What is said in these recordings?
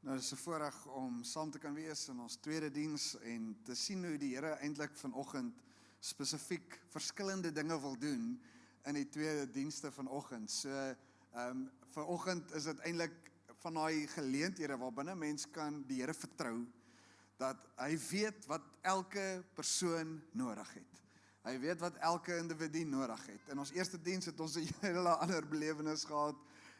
Nou, dit is 'n voorreg om saam te kan wees in ons tweede diens en te sien hoe die Here eintlik vanoggend spesifiek verskillende dinge wil doen in die tweede dienste vanoggend. So, vanoggend is dit eintlik van daai geleenthede waar binne mens kan die Here vertrou dat hy weet wat elke persoon nodig het. Hy weet wat elke individu nodig het. In ons eerste diens het ons 'n hele ander belewenis gehad.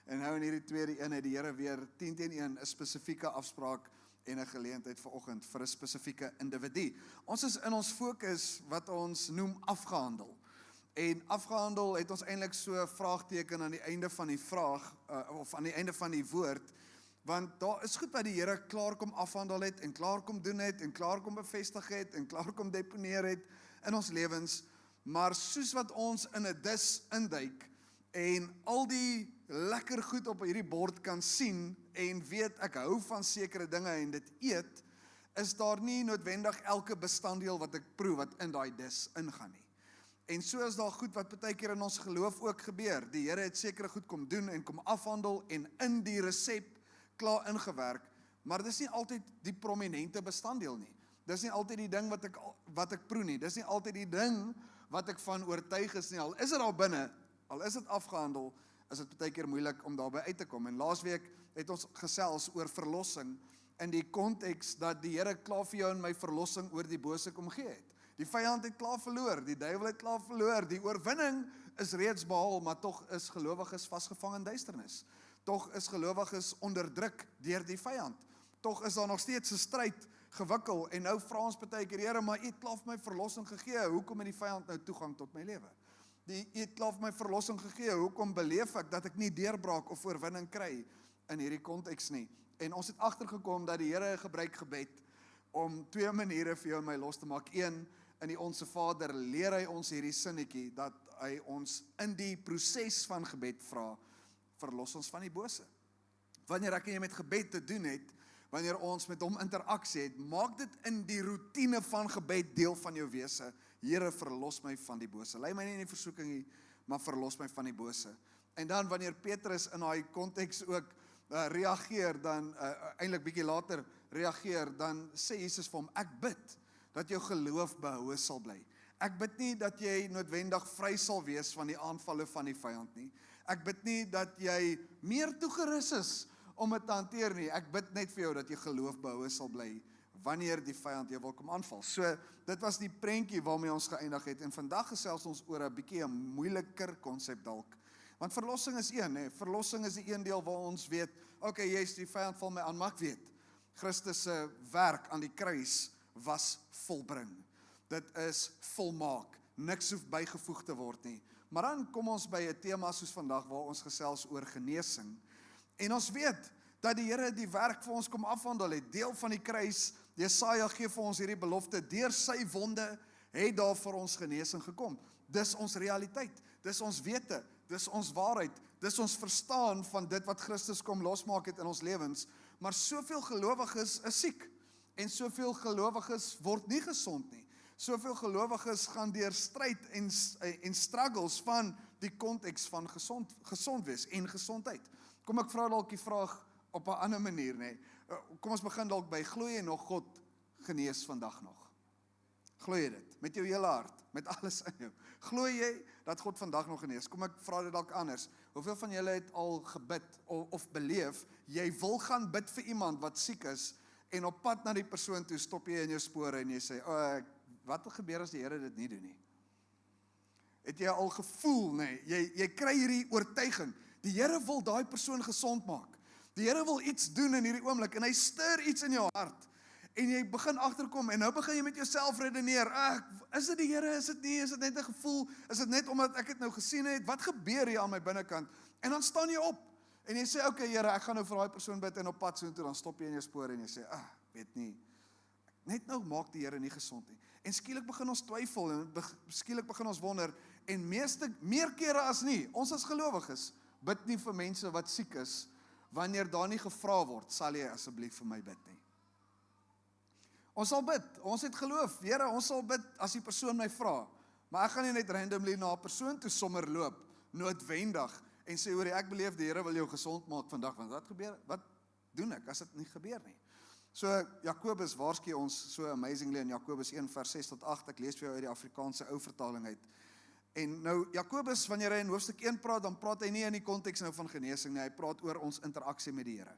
En nou in hierdie tweede een het die Here weer 10-1 'n spesifieke afspraak en 'n geleentheid vanoggend vir 'n spesifieke individu. Ons is in ons fokus wat ons noem afgehandel. En afgehandel het ons eintlik so 'n vraagteken aan die einde van die vraag of aan die einde van die woord, want daar is goed wat die Here klaar kom afhandel het en klaar kom doen het en klaar kom bevestig het en klaar kom deponeer het in ons lewens, maar soos wat ons in 'n dis induik en al die lekker goed op hierdie bord kan sien en weet ek hou van sekere dinge en dit eet, is daar nie noodwendig elke bestanddeel wat ek proe wat in daai dis ingaan nie. En so is daar goed wat baie keer in ons geloof ook gebeur. Die Here het sekere goed kom doen en kom afhandel en in die resep klaar ingewerk, maar dis nie altyd die prominente bestanddeel nie. Dis nie altyd die ding wat ek proe nie. Dis nie altyd die ding wat ek van oortuig is nie. Al is dit daar binne, al is dit afgehandel, is dit baie keer moeilik om daarby uit te kom. En laasweek het ons gesels oor verlossing in die konteks dat die Here klaar vir jou en my verlossing oor die bose kom gee het. Die vyand het klaar verloor, die duiwel het klaar verloor, die oorwinning is reeds behaal, maar tog is gelowiges vasgevang in duisternis. Tog is gelowiges onderdruk deur die vyand. Tog is daar nog steeds 'n stryd gewikkel en nou vra ons baie keer, Here, maar U het klaar vir my verlossing gegee, hoekom het die vyand nou toegang tot my lewe? U het klaar vir my verlossing gegee, hoekom beleef ek dat ek nie deurbraak of oorwinning kry in hierdie konteks nie? En ons het agtergekom dat die Here gebruik gebed om twee maniere vir jou en my los te maak. Een, in die Onse Vader leer hy ons hierdie sinnetjie, dat hy ons in die proses van gebed vra, verlos ons van die bose. Wanneer ek en jy met gebed te doen het, wanneer ons met hom interaksie het, maak dit in die roetine van gebed deel van jou wese. Here, verlos my van die bose. Lei my nie in die versoeking nie, maar verlos my van die bose. En dan wanneer Petrus in daai konteks ook reageer, dan eintlik bietjie later reageer, dan sê Jesus vir hom, ek bid dat jou geloof behoue sal bly. Ek bid nie dat jy noodwendig vry sal wees van die aanvalle van die vyand nie. Ek bid nie dat jy meer toegerus is om dit te hanteer nie. Ek bid net vir jou dat jy geloof behoue sal bly wanneer die vyand jou wil kom aanval. So, dit was die prentjie waarmee ons geëindig het. En vandag gesels ons oor 'n bietjie 'n moeiliker konsep dalk. Want verlossing is een, hè. Verlossing is die een deel waar ons weet, okay, jy's die vyand val my aan, maar ek weet, Christus se werk aan die kruis was volbring. Dit is volmaak. Niks hoef bygevoeg te word nie. Maar dan kom ons by 'n tema soos vandag waar ons gesels oor genesing. En ons weet dat die Here die werk vir ons kom afhandel het, deel van die kruis. Jesaja gee vir ons hierdie belofte, deur sy wonde het daar vir ons genesing gekom. Dis ons realiteit, dis ons wete, dis ons waarheid, dis ons verstaan van dit wat Christus kom losmaak het in ons lewens. Maar soveel gelowiges is siek, en soveel gelowiges word nie gesond nie. Soveel gelowiges gaan deur stryd en struggles van die konteks van gesond wees en gesondheid. Kom ek vra dalk die vraag op 'n ander manier, nee. Kom ons begin dalk by, glo jy nog God genees vandag nog? Glo jy dit? Met jou hele hart, met alles in jou. Glo jy dat God vandag nog genees? Kom ek vra dit dalk anders. Hoeveel van julle het al gebid of beleef, jy wil gaan bid vir iemand wat siek is, en op pad na die persoon toe stop jy in jou spore en jy sê, wat gebeur as die Here dit nie doen nie? Het jy al gevoel, nee, jy kry hierdie oortuiging, die Here wil daai persoon gesond maak. Die Here wil iets doen in hierdie oomblik en hy stuur iets in jou hart. En jy begin agterkom en nou begin jy met jouself redeneer. Is dit die Here, is dit nie, is dit net 'n gevoel, is dit net omdat ek dit nou gesien het, wat gebeur hier aan my binnekant? En dan staan jy op en jy sê, okay Here, ek gaan nou vir daai persoon bid en op pad soontoe, dan stop jy in jou spore en jy sê, weet nie, net nou maak die Here nie gesond nie. En skielik begin ons twyfel en skielik begin ons wonder en meer kere as nie, ons as gelowiges bid nie vir mense wat siek is, wanneer daar nie gevra word, sal jy asseblief vir my bid nie. Ons sal bid, ons het geloof, Here, ons sal bid as die persoon my vra, maar ek gaan nie net randomly na 'n persoon toe sommer loop, noodwendig, en sê, hoor, ek beleef die Here wil jou gesond maak vandag, want wat gebeur, doen ek as dit nie gebeur nie? So Jakobus waarsku ons so amazingly in Jakobus 1 vers 6 tot 8, ek lees vir jou uit die Afrikaanse ou vertaling uit. En nou Jakobus, wanneer hy in hoofstuk 1 praat, dan praat hy nie in die konteks nou van genesing nie, hy praat oor ons interaksie met die Here.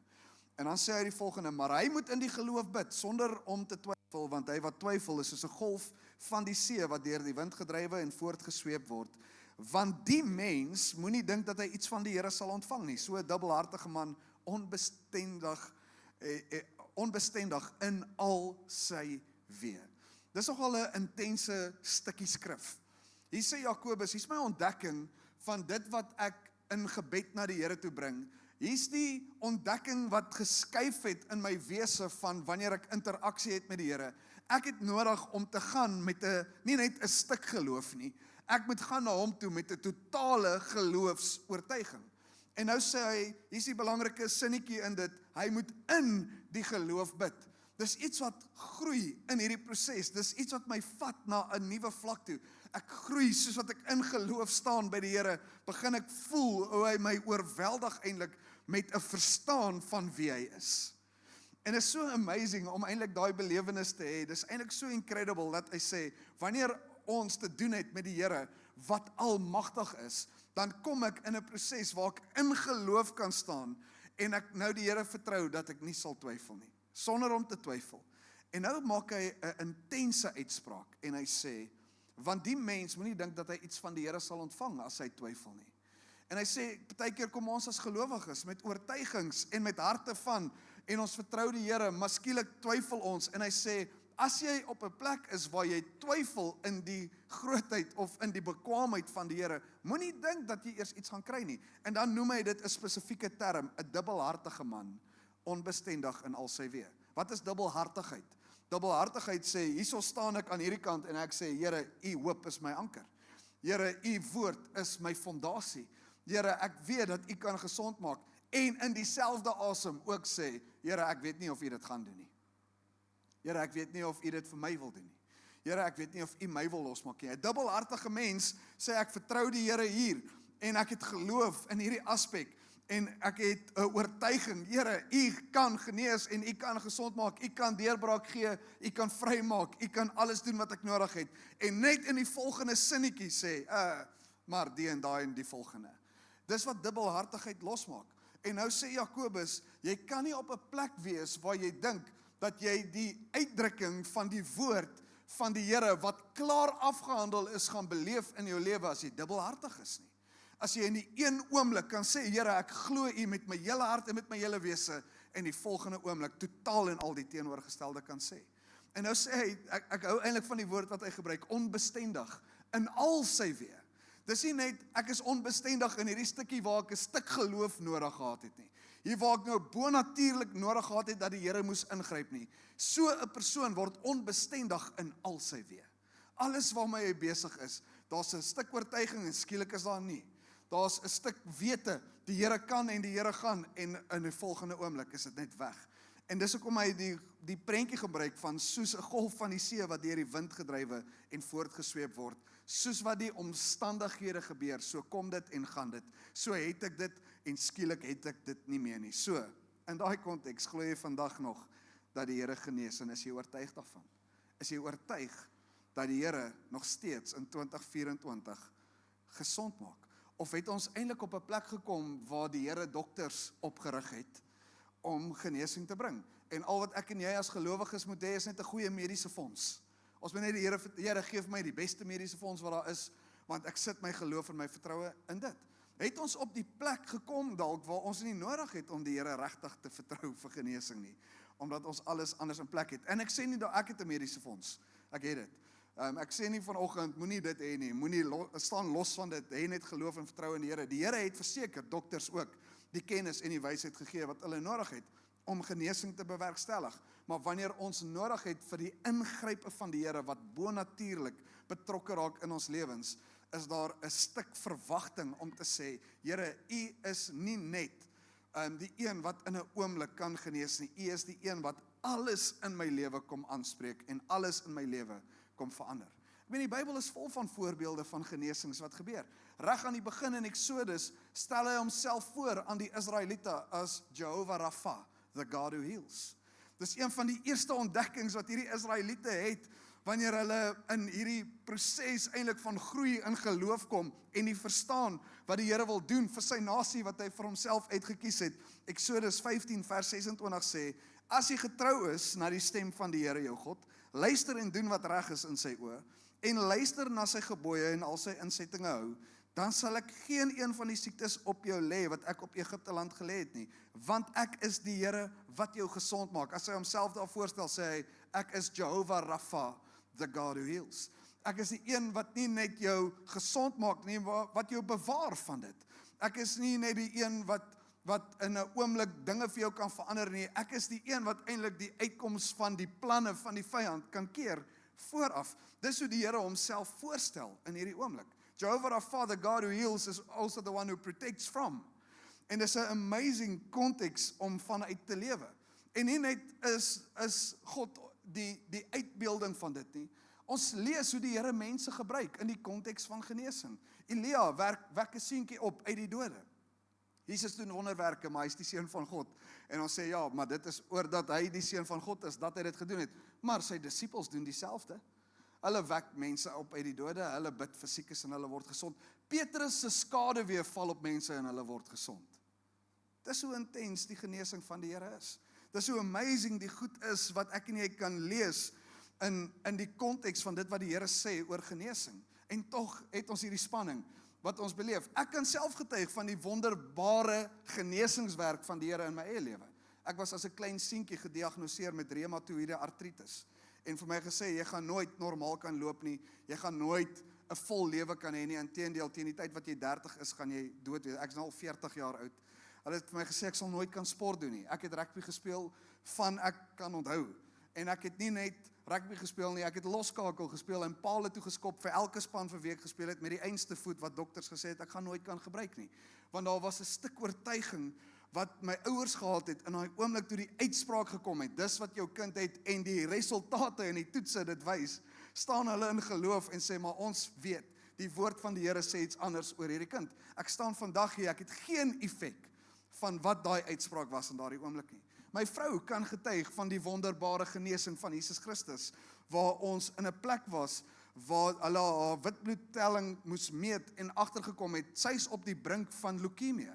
En dan sê hy die volgende, maar hy moet in die geloof bid, sonder om te twyfel, want hy wat twyfel is soos 'n golf van die see, wat deur die wind gedrywe en voortgesweep word. Want die mens moenie dink dat hy iets van die Here sal ontvang nie, so 'n dubbelhartige man, onbestendig in al sy weë. Dis nogal 'n intense stukkie skrif. Hier sê Jakobus, hier's my ontdekking van dit wat ek in gebed na die Here toe bring. Hier's die ontdekking wat geskuif het in my wese van wanneer ek interaksie het met die Here. Ek het nodig om te gaan met nie net 'n stuk geloof nie. Ek moet gaan na hom toe met 'n totale geloofsoortuiging. En nou sê hy, hier's die belangrike sinnetjie in dit, hy moet in die geloof bid. Dis iets wat groei in hierdie proses, dis iets wat my vat na 'n nuwe vlak toe. Ek groei soos wat ek in geloof staan by die Here, begin ek voel hoe hy my oorweldig eintlik met 'n verstaan van wie hy is. En is so amazing om eintlik daai belewenis te hê. Dis eintlik so incredible dat hy sê, wanneer ons te doen het met die Here wat almagtig is, dan kom ek in 'n proses waar ek in geloof kan staan en ek nou die Here vertrou dat ek nie sal twyfel nie, sonder om te twyfel. En nou maak hy 'n intense uitspraak en hy sê, want die mens moenie dink dat hy iets van die Here sal ontvang as hy twyfel nie. En hy sê, partykeer kom ons as gelowiges met oortuigings en met harte van, en ons vertrou die Here, maar skielik twyfel ons. En hy sê, as jy op 'n plek is waar jy twyfel in die grootheid of in die bekwaamheid van die Here, moenie dink dat jy eers iets gaan kry nie. En dan noem hy dit 'n spesifieke term, 'n dubbelhartige man, onbestendig in al sy weë. Wat is dubbelhartigheid? Dubbelhartigheid sê, hierso staan ek aan hierdie kant en ek sê, Here, u hoop is my anker. Here, u woord is my fondasie. Here, ek weet dat u kan gesond maak. En in dieselfde asem ook sê, Here, ek weet nie of u dit gaan doen nie. Here, ek weet nie of u dit vir my wil doen nie. Here, ek weet nie of u my wil losmaak nie. 'n Dubbelhartige mens sê, ek vertrou die Here hier en ek het geloof in hierdie aspek en ek het 'n oortuiging, Here, u kan genees en u kan gesond maak, u kan deurbraak gee, u kan vrymaak, u kan alles doen wat ek nodig het. En net in die volgende sinnetjie sê, maar die en daai en die volgende. Dis wat dubbelhartigheid losmaak. En nou sê Jakobus, jy kan nie op 'n plek wees waar jy dink dat jy die uitdrukking van die woord van die Here wat klaar afgehandel is gaan beleef in jou lewe as jy dubbelhartig is nie. As jy in die een oomblik kan sê, Here, ek glo u met my hele hart en met my hele wese, en die volgende oomblik totaal en al die teenoorgestelde kan sê. En nou sê hy, ek hou eintlik van die woord wat hy gebruik, onbestendig in al sy weë. Dis nie net, ek is onbestendig in hierdie stukkie waar ek 'n stuk geloof nodig gehad het nie. Hier waar ek nou bonatuurlik nodig gehad het dat die Here moes ingryp nie. So 'n persoon word onbestendig in al sy weë. Alles waarmee hy besig is, daar's 'n stuk oortuiging en skielik is daar nie. Daar's 'n stuk wete, die Here kan en die Here gaan, en in die volgende oomblik is dit net weg. En dis hoekom hy die prentjie gebruik van soos 'n golf van die see wat deur die wind gedrywe en voortgesweep word. Soos wat die omstandighede gebeur, so kom dit en gaan dit. So het ek dit en skielik het ek dit nie meer nie. So, in daai konteks glo jy vandag nog dat die Here genees en is jy oortuig daarvan? Is jy oortuig dat die Here nog steeds in 2024 gesond maak? Of het ons eintlik op 'n plek gekom waar die Here dokters opgerig het om genesing te bring? En al wat ek en jy as gelowiges moet hê is net 'n goeie mediese fonds. Ons moet net die Here gee vir my die beste mediese fonds wat daar is, want ek sit my geloof en my vertroue in dit. Het ons op die plek gekom dalk waar ons nie nodig het om die Here regtig te vertrou vir genesing nie, omdat ons alles anders in plek het. En ek sê nie dat ek het 'n mediese fonds. Ek het dit. Ek sê nie vanoggend moenie dit hê nie, moenie staan los van dit, hê net geloof en vertroue in die Here. Die Here het verseker dokters ook die kennis en die wysheid gegee wat hulle nodig het om genesing te bewerkstellig. Maar wanneer ons nodig het vir die ingrype van die Here wat bonatuurlik betrokke raak in ons lewens, is daar 'n stuk verwagting om te sê, Here, u is nie net die een wat in 'n oomblik kan genees nie, u is die een wat alles in my lewe kom aanspreek en alles in my lewe kom verander. Ek meen, die Bybel is vol van voorbeelde van genesings wat gebeur. Reg aan die begin in Exodus stel hy homself voor aan die Israeliete as Jehovah Rapha, the God who heals. Dis een van die eerste ontdekkings wat hierdie Israeliete het, wanneer hulle in hierdie proses eintlik van groei in geloof kom, en die verstaan wat die Here wil doen vir sy nasie, wat hy vir homself uitgekies het. Eksodus 15 vers 26 sê, as jy getrou is na die stem van die Here jou God, luister en doen wat reg is in sy oë, en luister na sy gebooie en al sy insettinge hou, dan sal ek geen een van die siektes op jou lê wat ek op Egipte land gelê het nie, want ek is die Here wat jou gesond maak. As hy homself daar voorstel, sê hy, ek is Jehovah Rapha, the God who heals. Ek is die een wat nie net jou gesond maak nie, wat jou bewaar van dit. Ek is nie net die een wat in 'n oomblik dinge vir jou kan verander nie. Ek is die een wat eintlik die uitkoms van die planne van die vyand kan keer vooraf. Dis hoe die Here homself voorstel in hierdie oomblik. Jehovah Rapha, the God who heals, is also the one who protects from. En dis 'n amazing konteks om vanuit te lewe. En nie net is God die uitbeelding van dit nie. Ons lees hoe die Here mense gebruik in die konteks van genesing. Elia wek 'n seentjie op uit die dode. Jesus doen wonderwerke, maar hy is die seun van God. En ons sê ja, maar dit is oordat hy die seun van God is, dat hy dit gedoen het. Maar sy disippels doen dieselfde. Hulle wek mense op uit die dode, hulle bid vir siekes en hulle word gesond. Petrus se skaduwee val op mense en hulle word gesond. Dis hoe intens die genesing van die Here is. Dis hoe amazing die goed is wat ek en jy kan lees in die konteks van dit wat die Here sê oor genesing. En tog het ons hierdie spanning wat ons beleef. Ek kan self getuig van die wonderbare genesingswerk van die Here in my eie lewe. Ek was as 'n klein seentjie gediagnoseer met reumatoïde artritis. En vir my gesê, jy gaan nooit normaal kan loop nie, jy gaan nooit 'n vol lewe kan hê nie, inteendeel, teen die tyd wat jy 30 is, gaan jy dood wees. Ek is nou al 40 jaar oud. Hulle het vir my gesê, ek sal nooit kan sport doen nie. Ek het rugby gespeel van ek kan onthou. En ek het nie net rugby gespeel nie, ek het loskakel gespeel en palle toe geskop vir elke span vir week gespeel het met die einste voet wat dokters gesê het, ek gaan nooit kan gebruik nie. Want daar was 'n stuk oortuiging wat my ouers gehad het in daai oomblik toe die uitspraak gekom het, dis wat jou kind het en die resultate en die toetse dit wys, staan hulle in geloof en sê, maar ons weet, die woord van die Here sê iets anders oor hierdie kind. Ek staan vandag hier, ek het geen effek van wat daai uitspraak was in daardie oomblik nie. My vrou kan getuig van die wonderbare genesing van Jesus Christus, waar ons in 'n plek was, waar hulle haar witbloedtelling moes meet en agtergekom het, sy is op die brink van leukemie.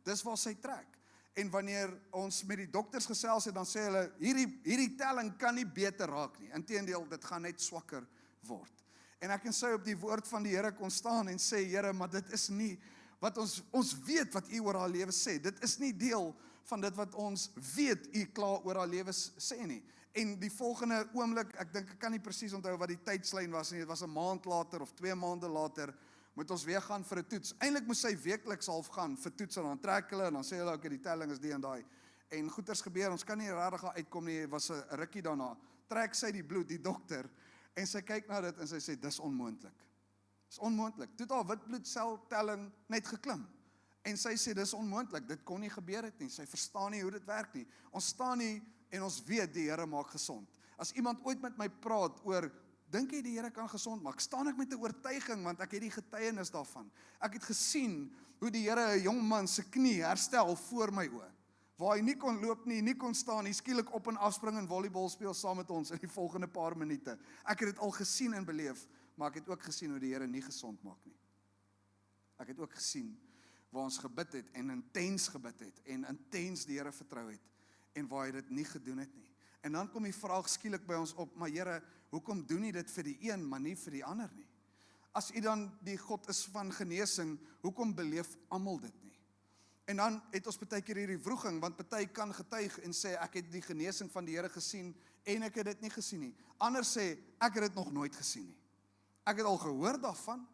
Dis waar sy trek. En wanneer ons met die dokters gesels het, dan sê hulle, hierdie telling kan nie beter raak nie. Inteendeel, dit gaan net swakker word. En ek kan sy op die woord van die Here kon staan en sê, Here, maar dit is nie wat ons weet wat U oor haar lewe sê. Dit is nie deel van dit wat ons weet U klaar oor haar lewe sê nie. En die volgende oomblik, ek dink ek kan nie presies onthou wat die tydslyn was nie, dit was 'n maand later of 2 maande later, moet ons weer gaan vir 'n toets. Eintlik moes sy weekliks half gaan vir toets en dan trek hulle en dan sê hulle okay, die telling is die en daai. En goeters gebeur, ons kan nie regtig uitkom nie, was 'n rukkie daarna. Trek sy die bloed, die dokter, en sy kyk na dit en sy sê dis onmoontlik. Dis onmoontlik. Toe het haar witbloedseltelling net geklim. En sy sê dis onmoontlik, dit kon nie gebeur het nie. Sy verstaan nie hoe dit werk nie. Ons staan nie en ons weet die Here maak gesond. As iemand ooit met my praat oor dink jy die Here kan gesond maak? Staan ek met 'n oortuiging want ek het die getuienis daarvan. Ek het gesien hoe die Here 'n jong man se knie herstel voor my oë. Waar hy nie kon loop nie, nie kon staan nie, skielik op en afspring en volleybal speel saam met ons in die volgende paar minute. Ek het dit al gesien en beleef, maar ek het ook gesien hoe die Here nie gesond maak nie. Ek het ook gesien waar ons gebid het en intens gebid het en intens die Here vertrou het en waar hy dit nie gedoen het nie. En dan kom die vraag skielik by ons op, maar Here, hoekom doen U dit vir die een, maar nie vir die ander nie? As U dan die God is van genesing, hoekom beleef almal dit nie? En dan het ons baie keer hierdie wroging, want party kan getuig en sê, ek het die genesing van die Here gesien en ek het dit nie gesien nie. Ander sê, ek het dit nog nooit gesien nie. Ek het al gehoor daarvan.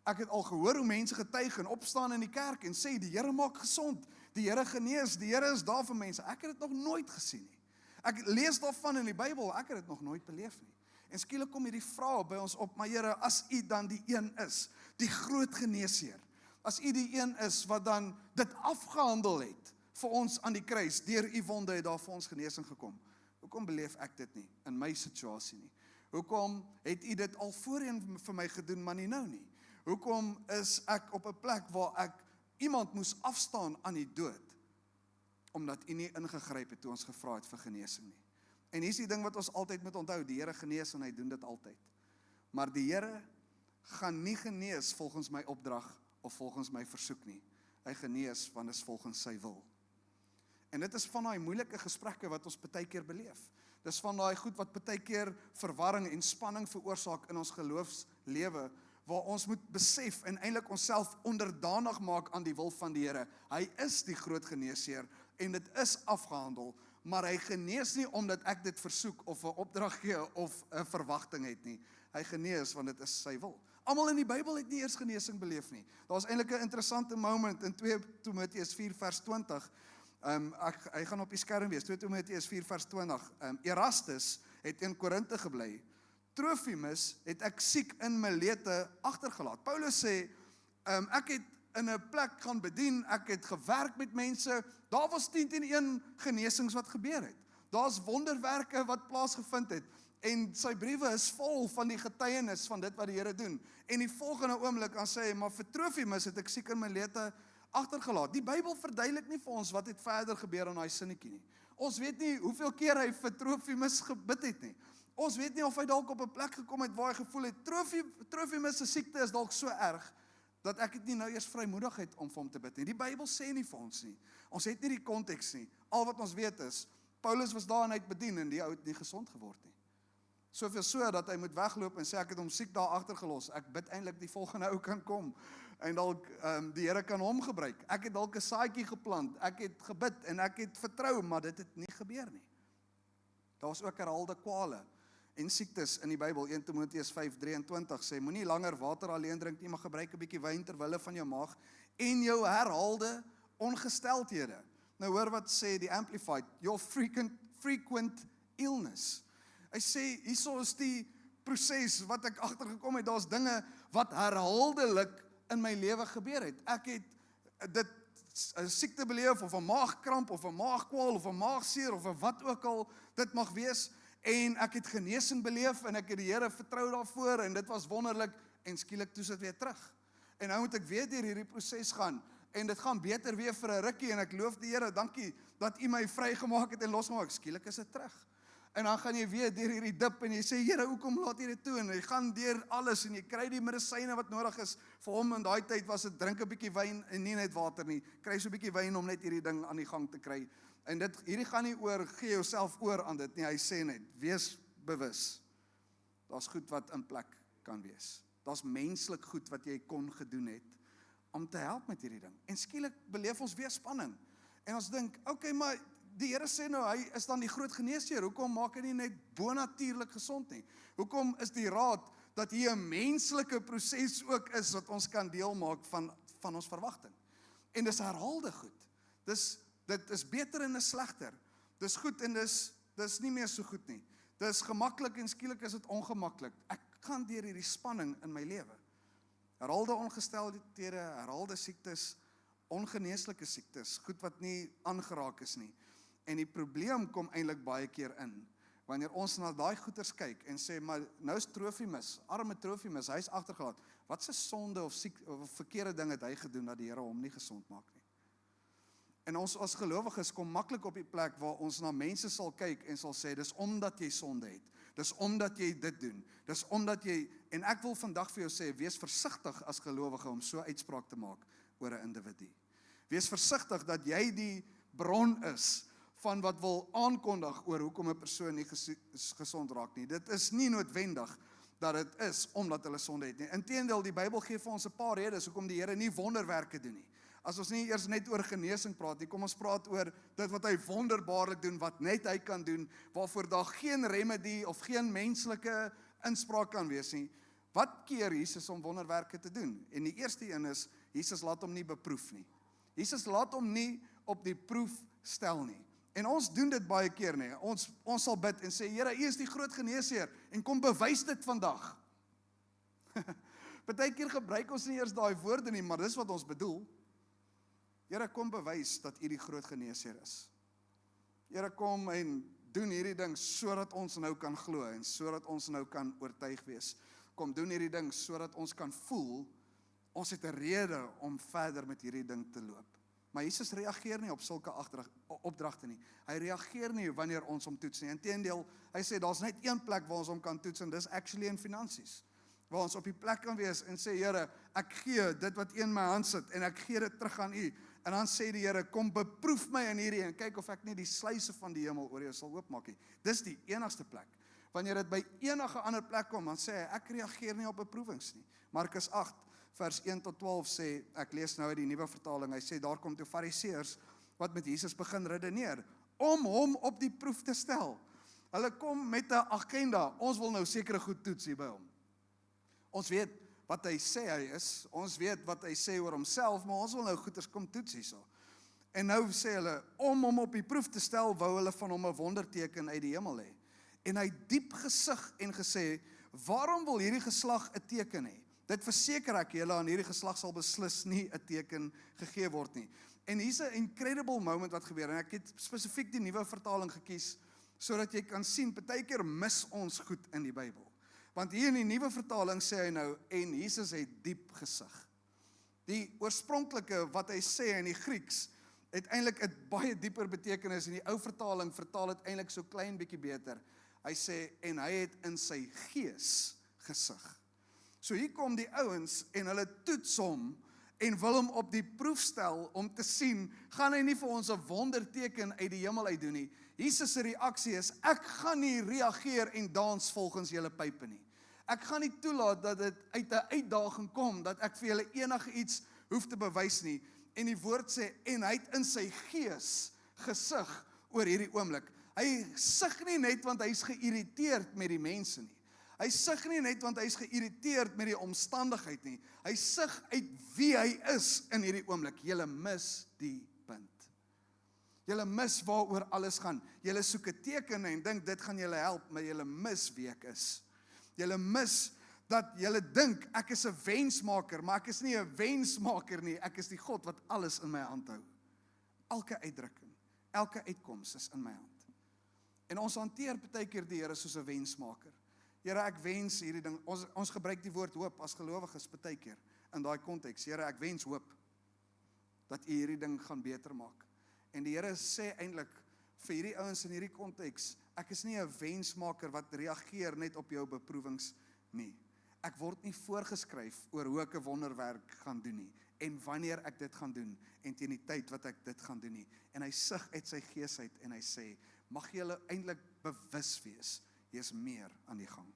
Ek het al gehoor hoe mense getuig en opstaan in die kerk en sê, die Here maak gesond, die Here genees, die Here is daar vir mense. Ek het dit nog nooit gesien nie. Ek lees daarvan in die Bybel, ek het dit nog nooit beleef nie. En skielik kom hierdie vraag by ons op, maar Here, as U dan die een is, die groot geneesheer, as U die een is wat dan dit afgehandel het vir ons aan die kruis, deur U wonde het daar vir ons genesing gekom. Hoekom beleef ek dit nie in my situasie nie? Hoekom het U dit al voorheen vir my gedoen, maar nie nou nie? Hoekom is ek op 'n plek waar ek iemand moes afstaan aan die dood? omdat U nie ingegryp het toe ons gevra het vir genesing nie. En hier is die ding wat ons altyd moet onthou, die Here genees en hy doen dit altyd. Maar die Here gaan nie genees volgens my opdrag of volgens my versoek nie. Hy genees want dit is volgens sy wil. En dit is van daai moeilike gesprekke wat ons baie keer beleef. Dis van daai goed wat baie keer verwarring en spanning veroorsaak in ons geloofslewe, waar ons moet besef en eintlik onsself onderdanig maak aan die wil van die Here. Hy is die groot geneesheer en dit is afgehandel, maar hy genees nie omdat ek dit versoek of 'n opdrag gee of 'n verwagting het nie. Hy genees want dit is sy wil. Almal in die Bybel het nie eers genesing beleef nie. Daar's eintlik 'n interessante moment in 2 Timoteus 4 vers 20. Hy gaan op die skerm wees, 2 Timoteus 4 vers 20. Erastus het in Korinthe gebly. Trofimus het ek siek in Milete agtergelaat. Paulus sê, ek het in 'n plek gaan bedien, ek het gewerk met mense, daar was 10-1 genesings wat gebeur het. Daar's wonderwerke wat plaasgevind het, en sy briewe is vol van die getuienis van dit wat die Here doen. En die volgende oomblik dan sê hy, maar vir Trofimus het ek siek in Milete agtergelaat. Die Bybel verduidelik nie vir ons wat het verder gebeur in daai sinnetjie nie. Ons weet nie hoeveel keer hy vir Trofimus gebid het nie. Ons weet nie of hy dalk op 'n plek gekom het waar hy gevoel het, Trofimus se siekte is dalk so erg, dat ek het nie nou eers vrymoedig het om vir hom te bid nie. Die Bybel sê nie vir ons nie. Ons het nie die konteks nie. Al wat ons weet is, Paulus was daar en hy het bedien en die ou het nie gesond geword nie. Soveel so dat hy moet wegloop en sê ek het hom siek daar agtergelos. Ek bid eintlik die volgende ou kan kom en dalk die Here kan hom gebruik. Ek het dalk 'n saadjie geplant. Ek het gebid en ek het vertrou, maar dit het nie gebeur nie. Daar was ook herhaalde kwale en siektes in die Bybel. 1 Timoteus 5:23 sê, moenie langer water alleen drink nie, maar gebruik 'n bietjie wyn ter wille van jou maag en jou herhaalde ongesteldhede. Nou hoor wat sê die Amplified, your frequent illness. Hy sê, hierso is die proses wat ek agtergekom het, daar's dinge wat herhaaldelik in my lewe gebeur het. Ek het dit 'n siekte beleef, of 'n maagkramp, of 'n maagkwaal, of 'n maagseer, of 'n wat ook al dit mag wees, en ek het genesing beleef, en ek het die Here vertrou daarvoor, en dit was wonderlik, en skielik toe sit weer terug. En nou moet ek weer deur hierdie proses gaan, en dit gaan beter weer vir 'n rukkie, en ek loof die Here, dankie dat U my vrygemaak het en losgemaak, skielik is dit terug. En dan gaan jy weer deur hierdie dip en jy sê, Here, hoekom laat jy dit toe? En jy gaan deur alles en jy kry die medisyne wat nodig is. Vir hom in daai tyd was dit drink 'n bietjie wyn en nie net water nie. Kry so 'n bietjie wyn om net hierdie ding aan die gang te kry. En hierdie gaan nie oor gee jouself oor aan dit nie. Hy sê net, wees bewus. Daar's goed wat in plek kan wees. Daar's menslik goed wat jy kon gedoen het om te help met hierdie ding. En skielik beleef ons weer spanning. En ons dink, okay, maar die Here sê nou, hy is dan die groot geneesheer. Hoekom maak hy nie net bonatuurlik gesond nie? Hoekom is die raad dat hier 'n menslike proses ook is wat ons kan deel maak van ons verwagting? En dis herhaalde goed. Dit is beter en is slegter. Dis goed en dis nie meer so goed nie. Dis gemaklik en skielik is dit ongemaklik. Ek gaan deur hierdie spanning in my lewe. Herhaalde ongesteldhede, herhaalde siektes, ongeneeslike siektes, goed wat nie aangeraak is nie. En die probleem kom eintlik baie keer in, wanneer ons na daai goeters kyk en sê, maar nou is Trofimus, arme Trofimus, hy is agtergelaat. Wat 'n sonde of verkeerde ding het hy gedoen dat die Here hom nie gesond maak nie? En ons as gelowiges kom maklik op die plek waar ons na mense sal kyk en sal sê, dis omdat jy sonde het. Dis omdat jy dit doen. Dis omdat jy, en ek wil vandag vir jou sê, wees versigtig as gelowige om so uitspraak te maak oor 'n individu. Wees versigtig dat jy die bron is van wat wil aankondig oor hoekom 'n persoon nie gesond raak nie. Dit is nie noodwendig dat dit is omdat hulle sonde het nie. Inteendeel, die Bybel gee vir ons 'n paar redes hoekom die Here nie wonderwerke doen nie. As ons nie eers net oor genesing praat nie, kom ons praat oor dit wat hy wonderbaarlik doen, wat net hy kan doen, waarvoor daar geen remedie of geen menslike inspraak kan wees nie. Wat keer Jesus om wonderwerke te doen? En die eerste een is, Jesus laat hom nie beproef nie. Jesus laat hom nie op die proef stel nie. En ons doen dit baie keer nie. Ons sal bid en sê, Here, U is die groot geneesheer en kom bewys dit vandag. Partykeer gebruik ons nie eers daai woorde nie, maar dis wat ons bedoel. Here, kom bewys dat U die groot geneesheer is. Here, kom en doen hierdie ding sodat ons nou kan glo en sodat ons nou kan oortuig wees. Kom doen hierdie ding sodat ons kan voel ons het 'n rede om verder met hierdie ding te loop. Maar Jesus reageer nie op sulke opdragte nie. Hy reageer nie wanneer ons hom toets nie. Inteendeel, hy sê, daar's net een plek waar ons hom kan toets, en dis actually in finansies. Waar ons op die plek kan wees en sê, Here, ek gee dit wat in my hand sit, en ek gee dit terug aan U. En dan sê die Here, kom beproef my in hierdie, en kyk of ek nie die sluise van die hemel oor jou sal oopmaak nie. Dis die enigste plek. Wanneer dit by enige ander plek kom, dan sê hy, ek reageer nie op beproewings nie. Markus 8, vers 1 tot 12 sê, ek lees nou uit die nuwe vertaling, hy sê, daar kom toe fariseërs, wat met Jesus begin redeneer, om hom op die proef te stel. Hulle kom met 'n agenda, ons wil nou sekere goed toets hier by hom. Ons weet wat hy sê hy is, ons weet wat hy sê oor homself, maar ons wil nou goeders kom toets hierso. En nou sê hulle, om hom op die proef te stel, wou hulle van hom 'n wonderteken uit die hemel hê. En hy diep gesig en gesê, waarom wil hierdie geslag 'n teken hê? Dit verseker ek julle, aan hierdie geslag sal beslis nie 'n teken gegee word nie. En hier's 'n incredible moment wat gebeur, en ek het spesifiek die nuwe vertaling gekies, sodat jy kan sien, partykeer mis ons goed in die Bybel. Want hier in die nuwe vertaling sê hy nou, en Jesus het diep gesig. Die oorspronklike wat hy sê in die Grieks, het eintlik 'n baie dieper betekenis, en die ou vertaling vertaal dit eintlik so klein bietjie beter. Hy sê, en hy het in sy gees gesig. So hier kom die ouens, en hulle toets hom, en wil hom op die proef stel, om te sien, gaan hy nie vir ons 'n wonderteken uit die hemel uit doen nie. Jesus se reaksie is, ek gaan nie reageer en dans volgens julle pype nie. Ek gaan nie toelaat dat dit uit 'n uitdaging kom, dat ek vir julle enige iets hoef te bewys nie. En die woord sê, en hy het in sy gees gesig oor hierdie oomblik. Hy sug nie net want hy's geïrriteerd met die mense nie. Hy sug nie net want hy's geïrriteerd met die omstandigheid nie. Hy sug uit wie hy is in hierdie oomblik. Julle mis die punt. Julle mis waaroor alles gaan. Julle soek 'n teken en dink dit gaan julle help, maar julle mis wie ek is. Julle mis dat julle dink ek is 'n wensmaker, maar ek is nie 'n wensmaker nie. Ek is die God wat alles in my hand hou. Elke uitdrukking, elke uitkoms is in my hand. En ons hanteer partykeer die Here soos 'n wensmaker. Here, ek wens hierdie ding. Ons gebruik die woord hoop as gelowiges partykeer in daai konteks. Here, ek wens hoop dat U hierdie ding gaan beter maak. En die Here sê eintlik vir hierdie ouens in hierdie konteks, ek is nie 'n wensmaker wat reageer net op jou beproewings nie. Ek word nie voorgeskryf oor hoe ek 'n wonderwerk gaan doen nie, en wanneer ek dit gaan doen, en teen die tyd wat ek dit gaan doen nie. En hy sug uit sy gees uit, en hy sê, mag julle eintlik bewus wees, hier is meer aan die gang.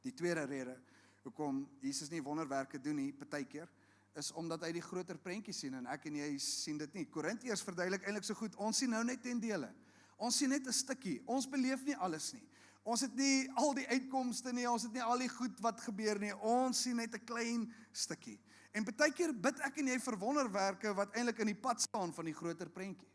Die tweede rede, hoekom Jesus nie wonderwerke doen nie, partykeer, is omdat hy die groter prentjie sien, en ek en jy sien dit nie. Korintiërs verduidelik eintlik so goed, ons sien nou net ten dele. Ons sien net 'n stukkie, ons beleef nie alles nie. Ons het nie al die uitkomste nie, ons het nie al die goed wat gebeur nie, ons sien net 'n klein stukkie. En partykeer bid ek en jy vir wonderwerke wat eintlik in die pad staan van die groter prentjie.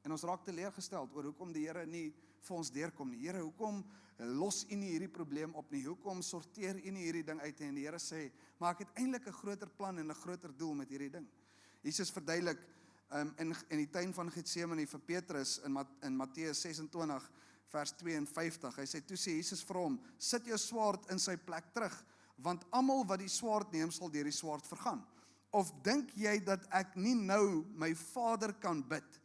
En ons raak teleurgesteld oor hoekom die Here nie vir ons deurkom nie. Here, hoekom los U nie hierdie probleem op nie? Hoekom sorteer U nie hierdie ding uit nie? En die Here sê, maar ek het eintlik 'n groter plan en 'n groter doel met hierdie ding. Jesus verduidelik in die tuin van Getsemane vir Petrus in Matteus 26 vers 52. Hy sê, toe sê Jesus vir hom, sit jou swaard in sy plek terug, want almal wat die swaard neem sal deur die swaard vergaan. Of dink jy dat ek nie nou my Vader kan bid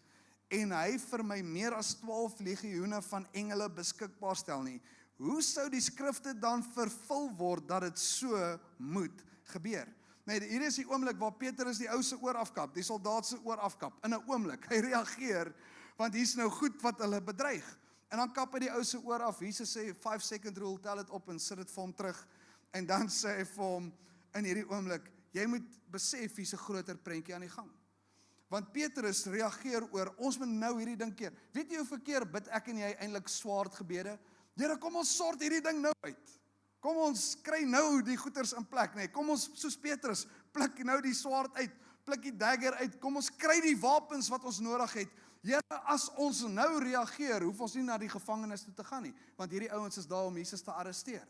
en hy vir my meer as 12 legioene van engele beskikbaar stel nie? Hoe sou die skrifte dan vervul word dat dit so moet gebeur? Nee, hier is die oomblik waar Petrus die ou se oor afkap, die soldaat se oor afkap, in 'n oomblik. Hy reageer, want hier's nou goed wat hulle bedreig. En dan kap hy die ou se oor af. Jesus sê 5-second rule, tel dit op en sit dit vir hom terug. En dan sê hy vir hom in hierdie oomblik, jy moet besef hier's 'n groter prentjie aan die gang. Want Petrus reageer oor, ons moet nou hierdie ding keer. Weet jy hoeveel keer bid ek en jy eintlik swaard gebede? Here, kom ons sort hierdie ding nou uit. Kom ons kry nou die goeters in plek, nee. Kom ons, soos Petrus, pluk nou die swaard uit, pluk die dagger uit. Kom ons kry die wapens wat ons nodig het. Here, as ons nou reageer, hoef ons nie na die gevangenis toe te gaan nie, want hierdie ouens is daar om Jesus te arresteer.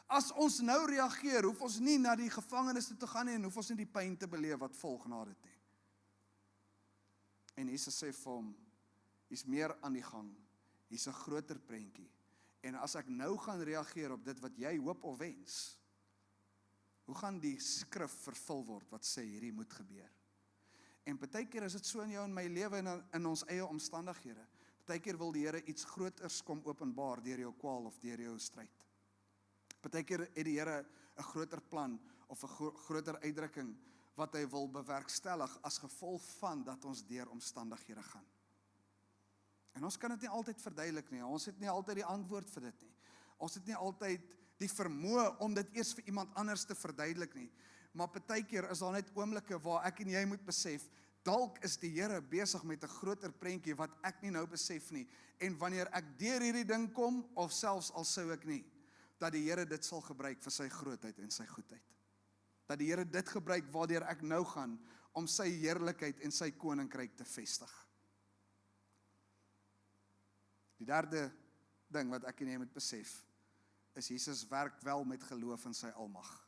As ons nou reageer, hoef ons nie na die gevangenis toe te gaan nie, en hoef ons nie die pyn te beleef wat volg na dit nie. En Jesus sê vir hom, hier's meer aan die gang, hier's 'n groter prentjie. En as ek nou gaan reageer op dit wat jy hoop of wens, hoe gaan die skrif vervul word wat sê hierdie moet gebeur? En partykeer is dit so in jou en my lewe en in ons eie omstandighede. Partykeer wil die Here iets groters kom openbaar deur jou kwaal of deur jou stryd. Partykeer het die Here 'n groter plan of 'n groter uitdrukking wat hy wil bewerkstellig as gevolg van dat ons deur omstandighede gaan. En ons kan dit nie altyd verduidelik nie. Ons het nie altyd die antwoord vir dit nie. Ons het nie altyd die vermoë om dit eers vir iemand anders te verduidelik nie. Maar partykeer is daar net oomblikke waar ek en jy moet besef, dalk is die Here besig met 'n groter prentjie wat ek nie nou besef nie. En wanneer ek deur hierdie ding kom, of selfs al sou ek nie, dat die Here dit sal gebruik vir sy grootheid en sy goedheid. Dat die Here dit gebruik waardeur ek nou gaan, om sy heerlikheid en sy koninkryk te vestig. Die derde ding wat ek en jy moet besef, is Jesus werk wel met geloof in sy almag.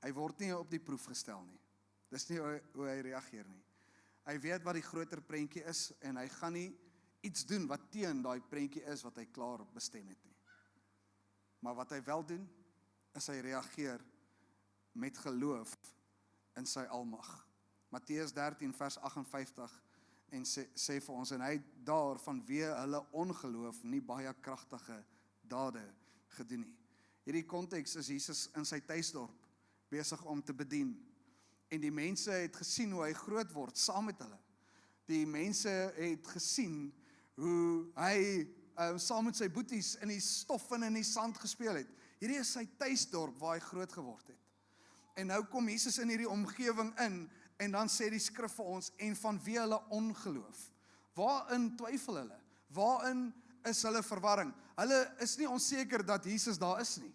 Hy word nie op die proef gestel nie. Dis nie hoe hy reageer nie. Hy weet wat die groter prentjie is, en hy gaan nie iets doen wat teen daai prentjie is wat hy klaar bestem het nie. Maar wat hy wel doen, is hy reageer met geloof in sy almag. Matteus 13 vers 58 en sê vir ons, en hy het daar vanweë hulle ongeloof nie baie kragtige dade gedoen nie. Hierdie konteks is Jesus in sy tuisdorp besig om te bedien. En die mense het gesien hoe hy groot word saam met hulle. Die mense het gesien hoe hy saam met sy boeties in die stof en in die sand gespeel het. Hierdie is sy tuisdorp waar hy groot geword het. En nou kom Jesus in hierdie omgewing in, en dan sê die skrif vir ons, en vanweë hulle ongeloof. Waarin twyfel hulle? Waarin is hulle verwarring? Hulle is nie onseker dat Jesus daar is nie.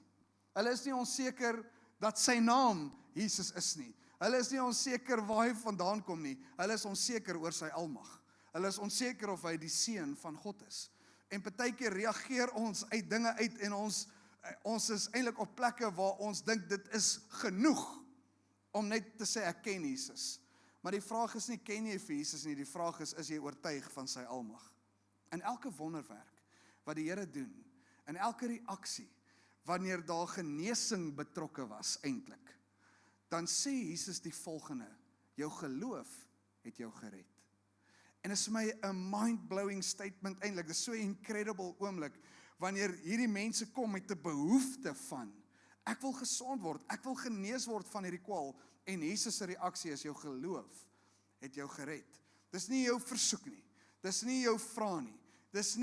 Hulle is nie onseker dat sy naam Jesus is nie. Hulle is nie onseker waar hy vandaan kom nie. Hulle is onseker oor sy almag. Hulle is onseker of hy die seun van God is. En partykeer reageer ons uit dinge uit, en ons is eintlik op plekke waar ons dink dit is genoeg om net te sê ek ken Jesus. Maar die vraag is nie ken jy vir Jesus nie, die vraag is jy oortuig van sy almag. In elke wonderwerk wat die Here doen, in elke reaksie wanneer daar genesing betrokke was eintlik, dan sê Jesus die volgende: jou geloof het jou gered. En dit is vir my 'n mind-blowing statement eintlik. Dit is so 'n incredible oomblik wanneer hierdie mense kom met 'n behoefte van ek wil gesond word, ek wil genees word van hierdie kwaal, en Jesus se reaksie is jou geloof het jou gered. Dis nie jou versoek nie. Dis nie jou vra nie. Dis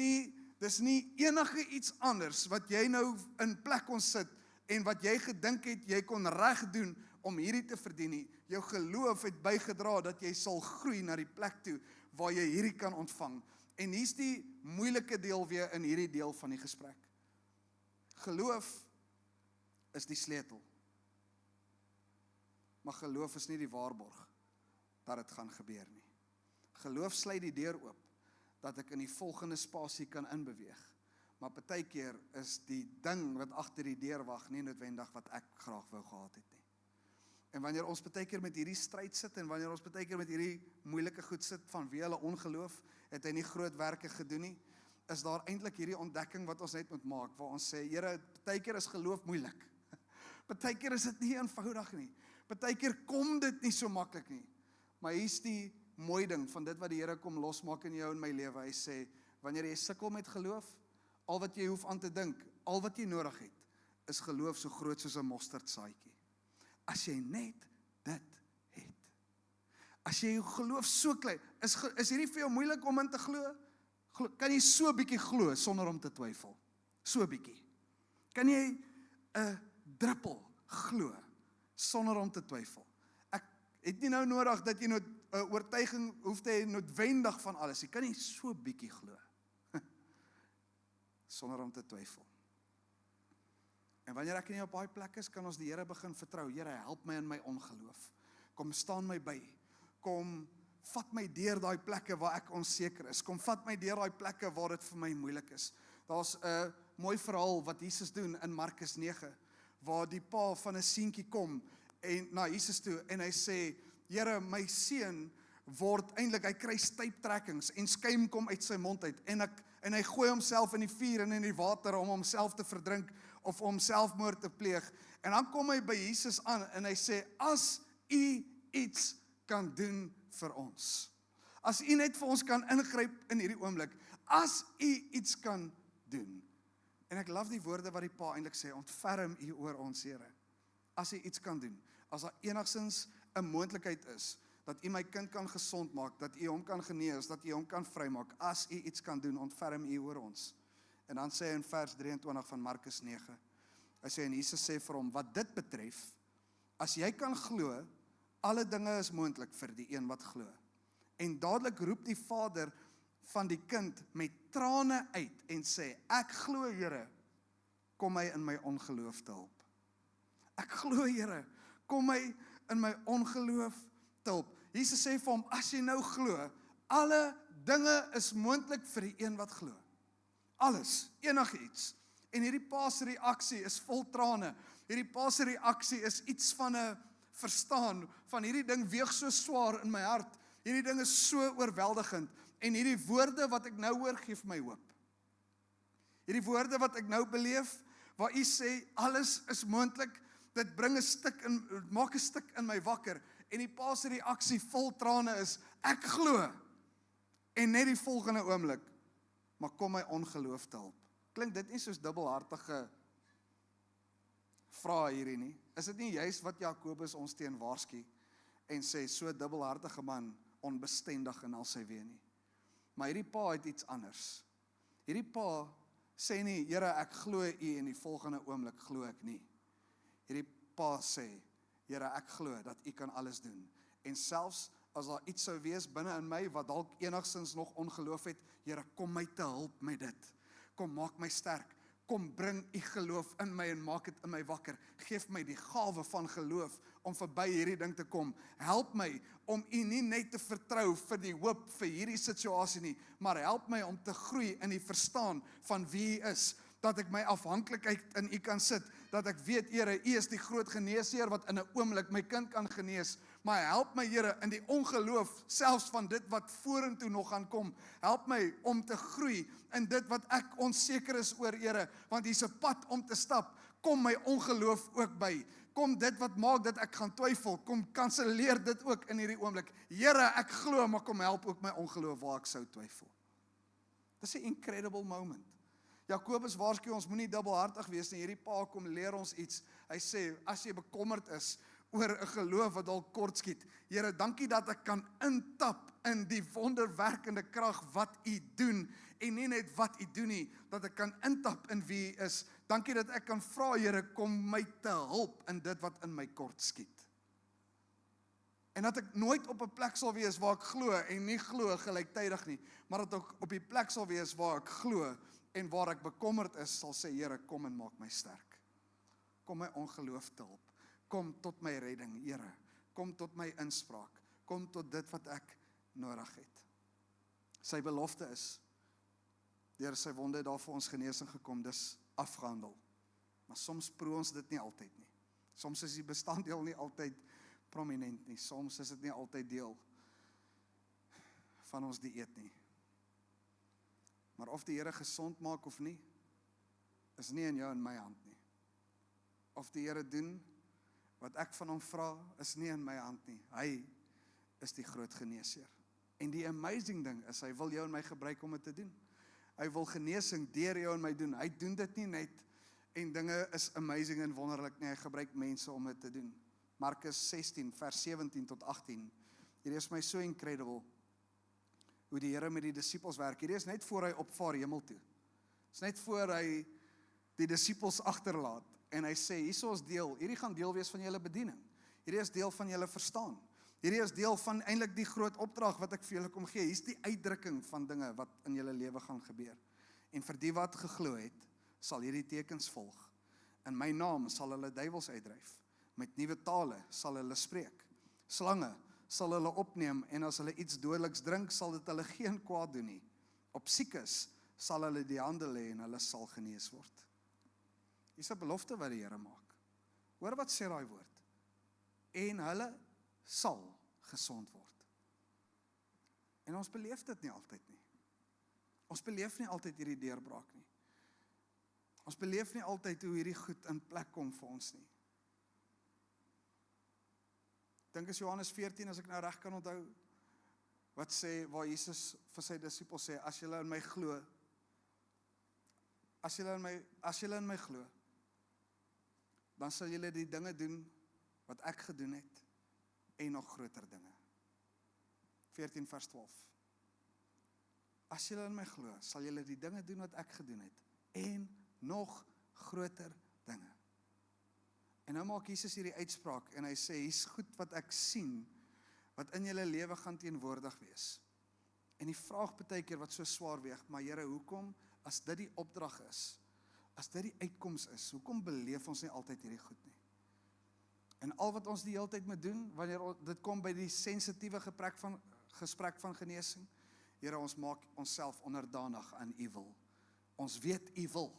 nie enige iets anders wat jy nou in plek kon sit en wat jy gedink het jy kon reg doen om hierdie te verdien nie. Jou geloof het bygedra dat jy sal groei na die plek toe waar jy hierdie kan ontvang. En hier's die moeilike deel weer in hierdie deel van die gesprek. Geloof is die sleutel. Maar geloof is nie die waarborg dat dit gaan gebeur nie. Geloof sluit die deur oop dat ek in die volgende spasie kan inbeweeg. Maar partykeer is die ding wat agter die deur wag nie noodwendig wat ek graag wou gehad het nie. En wanneer ons partykeer met hierdie stryd sit, en wanneer ons partykeer met hierdie moeilike goed sit vanweë hulle ongeloof, het hy nie groot werke gedoen nie, is daar eintlik hierdie ontdekking wat ons net moet maak, waar ons sê, Here, partykeer is geloof moeilik. Partykeer is dit nie eenvoudig nie. Partykeer kom dit nie so maklik nie. Maar hier's die mooi ding van dit wat die Here kom losmaak in jou en my lewe. Hy sê, wanneer jy sukkel met geloof, al wat jy hoef aan te dink, al wat jy nodig het, is geloof so groot soos 'n mosterdsaadjie. As jy net dit het. As jy jou geloof so klein, is hierdie vir jou moeilik om in te glo? Kan jy so bietjie glo sonder om te twyfel? So bietjie. Kan jy 'n druppel glo sonder om te twyfel? Ek het nie nou nodig dat jy 'n oortuiging hoef te hê noodwendig van alles. Jy kan nie so bietjie glo sonder om te twyfel. En wanneer ek nie op daai plek is, kan ons die Here begin vertrou. Here, help my in my ongeloof. Kom staan my by. Kom vat my deur daai plekke waar ek onseker is. Kom vat my deur daai plekke waar dit vir my moeilik is. Daar's 'n mooi verhaal wat Jesus doen in Markus 9, waar die pa van 'n seentjie kom en na Jesus toe en hy sê, Here, my seun word eintlik, hy kry stuiptrekkings en skuim kom uit sy mond uit en hy gooi homself in die vuur en in die water om homself te verdrink of om selfmoord te pleeg. En dan kom hy by Jesus aan en hy sê, as u iets kan doen vir ons. As U net vir ons kan ingryp in hierdie oomblik, as U iets kan doen. En ek love die woorde wat die Pa eintlik sê, ontferm U oor ons, Here. As U iets kan doen, as daar enigstens 'n moontlikheid is, dat U my kind kan gesond maak, dat U hom kan genees, dat U hom kan vrymaak, as U iets kan doen, ontferm U oor ons. En dan sê hy in vers 23 van Markus 9, hy sê, en Jesus sê vir hom, wat dit betref, as jy kan glo, alle dinge is moontlik vir die een wat glo. En dadelik roep die vader van die kind met trane uit en sê, ek glo, Here, kom my in my ongeloof te help. Ek glo, Here, kom my in my ongeloof te help. Jesus sê vir hom, as jy nou glo, alle dinge is moontlik vir die een wat glo. Alles, enigiets. En hierdie Pa se reaksie is vol trane. Hierdie Pa se reaksie is iets van 'n verstaan, van hierdie ding weeg so swaar in my hart. Hierdie ding is so oorweldigend. En hierdie woorde wat ek nou hoor, gee vir my hoop. Hierdie woorde wat ek nou beleef, waar U sê, alles is moontlik, dit bring 'n stuk in, maak 'n stuk in my wakker. En die Pa se reaksie vol trane is, ek glo. En net die volgende oomblik, maar kom my ongeloof te help. Klink dit nie soos dubbelhartige vrae hierdie nie? Is dit nie juist wat Jakobus ons teen waarsku en sê, so dubbelhartige man, onbestendig in al sy weë nie. Maar hierdie Pa het iets anders. Hierdie Pa sê nie, Here, ek glo U, en die volgende oomblik glo ek nie. Hierdie Pa sê, Here, ek glo dat U kan alles doen. En selfs as daar iets sou wees binne in my wat dalk enigstens nog ongeloof het, Here, kom my te help met dit. Kom maak my sterk. Kom bring U geloof in my en maak dit in my wakker. Geef my die gawe van geloof om verby hierdie ding te kom. Help my om U nie net te vertrou vir die hoop vir hierdie situasie nie, maar help my om te groei in die verstaan van wie U is. Dat ek my afhanklikheid in U kan sit, dat ek weet, Here, U is die groot geneesheer wat in 'n oomblik my kind kan genees, maar help my, Here, in die ongeloof, selfs van dit wat vorentoe nog gaan kom, help my om te groei in dit wat ek onseker is oor, Here, want hier's 'n pad om te stap, kom my ongeloof ook by, kom dit wat maak dat ek gaan twyfel, kom kanselleer dit ook in hierdie oomblik, Here, ek glo, maar kom help ook my ongeloof waar ek sou twyfel. Dis 'n incredible moment. Jakobus waarsku ons moenie dubbelhartig wees nie. Hierdie Pa kom leer ons iets. Hy sê, as jy bekommerd is oor 'n geloof wat dalk kort skiet, Here, dankie dat ek kan intap in die wonderwerkende krag wat U doen, en nie net wat U doen nie, dat ek kan intap in wie U is. Dankie dat ek kan vra, Here, kom my te help in dit wat in my kort skiet. En dat ek nooit op 'n plek sal wees waar ek glo en nie glo gelyktydig nie, maar dat ek op die plek sal wees waar ek glo en waar ek bekommerd is, sal sê, Here, kom en maak my sterk. Kom my ongeloof te help. Kom tot my redding, Here. Kom tot my inspraak. Kom tot dit wat ek nodig het. Sy belofte is, deur sy wonde daar vir ons genesing gekom, dis afgehandel. Maar soms proe ons dit nie altyd nie. Soms is die bestanddeel nie altyd prominent nie. Soms is dit nie altyd deel van ons dieet nie. Maar of die Here gesond maak of nie, is nie in jou en my hand nie. Of die Here doen wat ek van hom vra, is nie in my hand nie. Hy is die groot geneesheer. En die amazing ding is, hy wil jou en my gebruik om dit te doen. Hy wil genesing deur jou en my doen. Hy doen dit nie net en dinge is amazing en wonderlik nie. Hy gebruik mense om dit te doen. Markus 16 vers 17 tot 18. Hierdie is my so incredible hoe die Here met die disippels werk. Hierdie is net voor hy opvaar hemel toe. Dis net voor hy die disippels agterlaat en hy sê, hierso is deel, hierdie gaan deel wees van julle bediening. Hierdie is deel van julle verstaan. Hierdie is deel van eintlik die groot opdrag wat ek vir julle kom gee. Hier's die uitdrukking van dinge wat in julle lewe gaan gebeur. En vir die wat geglo het, sal hierdie tekens volg. In my naam sal hulle duiwels uitdryf. Met nuwe tale sal hulle spreek. Slange sal hulle opneem en as hulle iets dodeliks drink, sal dit hulle geen kwaad doen nie. Op siekes sal hulle die hande lê en hulle sal genees word. Hier's 'n belofte wat die Here maak. Hoor wat sê daai woord. En hulle sal gesond word. En ons beleef dit nie altyd nie. Ons beleef nie altyd hierdie deurbraak nie. Ons beleef nie altyd hoe hierdie goed in plek kom vir ons nie. Dink is Johannes 14 as ek nou reg kan onthou, wat sê, waar Jesus vir sy disippels sê, as julle in my glo, as julle in my glo, dan sal julle die dinge doen wat ek gedoen het, en nog groter dinge. 14 vers 12. As julle in my glo, sal julle die dinge doen wat ek gedoen het, en nog groter dinge. En nou maak Jesus hierdie uitspraak, en hy sê, hier's goed wat ek sien, wat in julle lewe gaan teenwoordig wees. En die vraag baie keer wat so swaar weeg, maar Here, hoekom, as dit die opdrag is, as dit die uitkoms is, hoekom beleef ons nie altyd hierdie goed nie? En al wat ons die hele tyd moet doen, wanneer dit kom by die sensitiewe gesprek van genesing, Here, ons maak onsself onderdanig aan u wil. Ons weet u wil,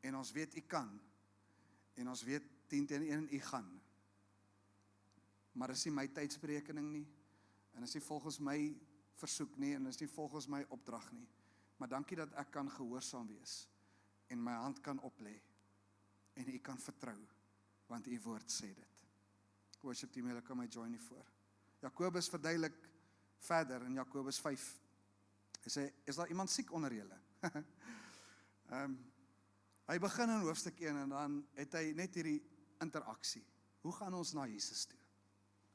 en ons weet u kan, en ons weet 10-1 u gaan. Maar is nie my tydsberekening nie, en is nie volgens my versoek nie, en is nie volgens my opdrag nie. Maar dankie dat ek kan gehoorsaam wees, en my hand kan oplê, en u kan vertrou, want u woord sê dit. Worship team, julle kan my join nie voor. Jakobus verduidelik verder in Jakobus 5. Hy sê, is daar iemand siek onder julle? Hy begin in hoofstuk 1 en dan het hy net hierdie interaksie. Hoe gaan ons na Jesus toe?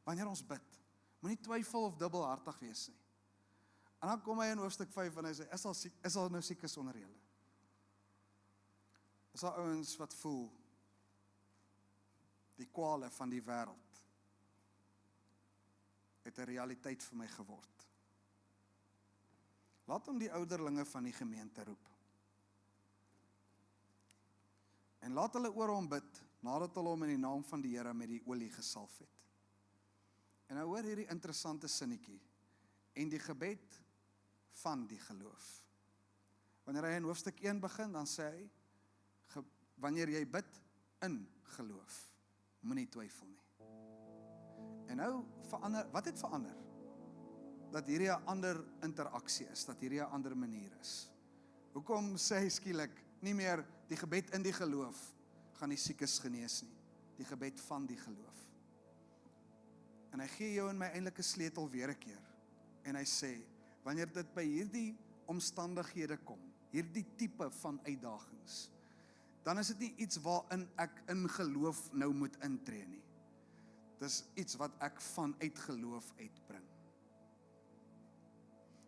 Wanneer ons bid, moenie twyfel of dubbelhartig wees nie. En dan kom hy in hoofstuk 5 en hy sê, is daar nou siekes onder julle? Is daar ouens wat voel, die kwale van die wêreld het 'n realiteit vir my geword. Laat hom die ouderlinge van die gemeente roep. En laat hulle oor hom bid, nadat hulle hom in die naam van die Here met die olie gesalf het. En nou hoor hierdie interessante sinnetjie, en die gebed van die geloof. Wanneer hy in hoofstuk 1 begin, dan sê hy, wanneer jy bid in geloof, moenie twyfel nie. En nou verander, wat het verander? Dat hierdie 'n ander interaksie is, dat hierdie 'n ander manier is. Hoekom sê hy skielik nie meer die gebed in die geloof gaan die siekes genees nie, die gebed van die geloof. En hy gee jou en my eintlik 'n sleutel weer 'n keer. En hy sê, wanneer dit by hierdie omstandighede kom, hierdie tipe van uitdagings, dan is dit nie iets waarin ek in geloof nou moet intree nie. Dis iets wat ek vanuit geloof uitbring.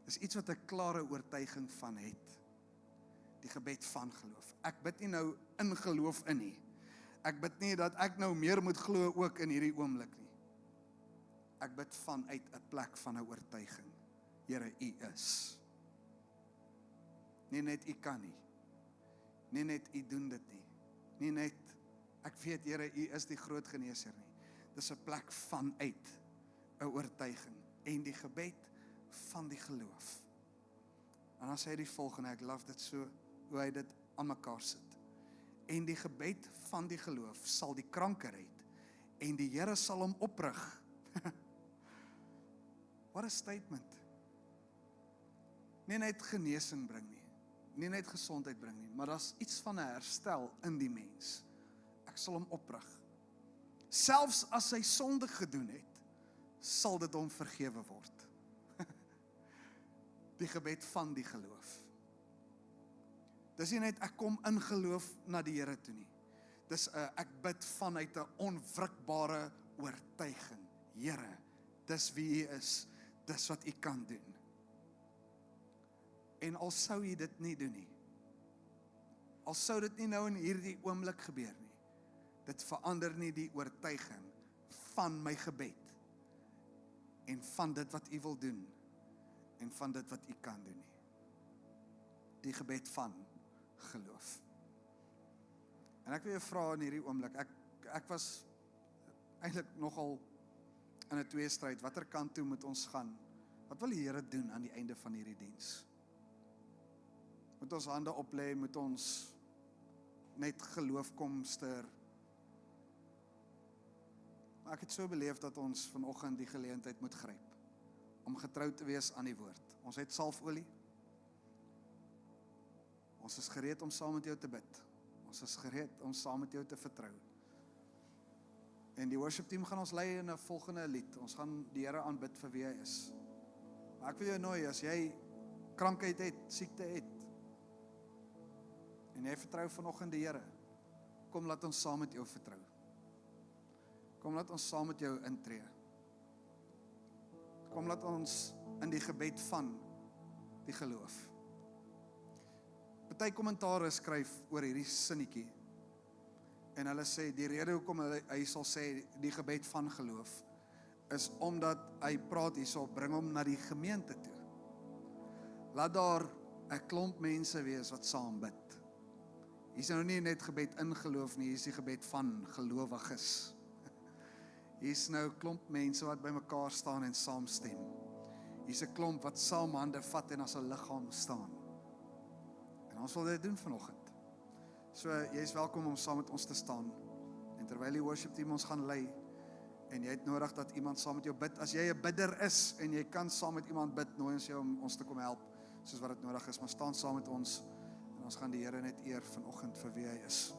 Dis iets wat ek klare oortuiging van het. Die gebed van geloof. Ek bid nie nou in geloof in nie. Ek bid nie dat ek nou meer moet glo ook in hierdie oomblik nie. Ek bid vanuit 'n plek van 'n oortuiging. Here, u is. Nie net u kan nie. Nie net u doen dit nie. Nie net, ek weet Here, u is die groot geneeser nie. Dis 'n plek vanuit 'n oortuiging en die gebed van die geloof. En dan sê hy die volgende, ek love dit so, hoe hy dit aan mekaar sit. En die gebed van die geloof sal die kranke red, en die Here sal hom oprig. What a statement. Nie net genesing bring nie, nie net gesondheid bring nie, maar daar's iets van 'n herstel in die mens. Ek sal hom oprig. Selfs as hy sonde gedoen het, sal dit hom vergewe word. Die gebed van die geloof. Dis nie net ek kom in geloof na die Here toe nie. Dis ek bid vanuit 'n onwrikbare oortuiging. Here, dis wie U is, dis wat U kan doen. En al sou U dit nie doen nie, al sou dit nie nou in hierdie oomblik gebeur nie, dit verander nie die oortuiging van my gebed en van dit wat U wil doen en van dit wat U kan doen nie. Die gebed van geloof. En ek wil jou vra in hierdie oomblik, ek was eintlik nogal in 'n tweestryd, watter kant toe moet ons gaan? Wat wil die Here doen aan die einde van hierdie diens? Moet ons hande oplê, moet ons net geloof kom stuur? Maar ek het so beleef dat ons vanoggend die geleentheid moet gryp, om getrou te wees aan die woord. Ons het salfolie. Ons is gereed om saam met jou te bid. Ons is gereed om saam met jou te vertrou. En die worship team gaan ons lei in 'n volgende lied. Ons gaan die Here aanbid vir wie hy is. Maar ek wil jou nooi, as jy krankheid het, siekte het, en jy vertrou vanoggend die Here, kom laat ons saam met jou vertrou. Kom laat ons saam met jou intree. Kom laat ons in die gebed van die geloof. Party kommentare skryf oor hierdie sinnetjie. En hulle sê, die rede hoekom hy sal sê die gebed van geloof, is omdat hy praat hierso, bring hom na die gemeente toe. Laat daar 'n klomp mense wees wat saam bid. Hier is nou nie net gebed in geloof nie, hier is die gebed van gelowiges. Hier is nou 'n klomp mense wat by mekaar staan en saamstem. Hier is 'n klomp wat saam hande vat en as 'n liggaam staan. En ons wil dit doen vanoggend. So, jy is welkom om saam met ons te staan. En terwyl die worship team ons gaan lei, en jy het nodig dat iemand saam met jou bid. As jy 'n bidder is, en jy kan saam met iemand bid, nooi ons jou om ons te kom help, soos wat dit nodig is. Maar staan saam met ons, en ons gaan die Here net eer vanoggend vir wie hy is.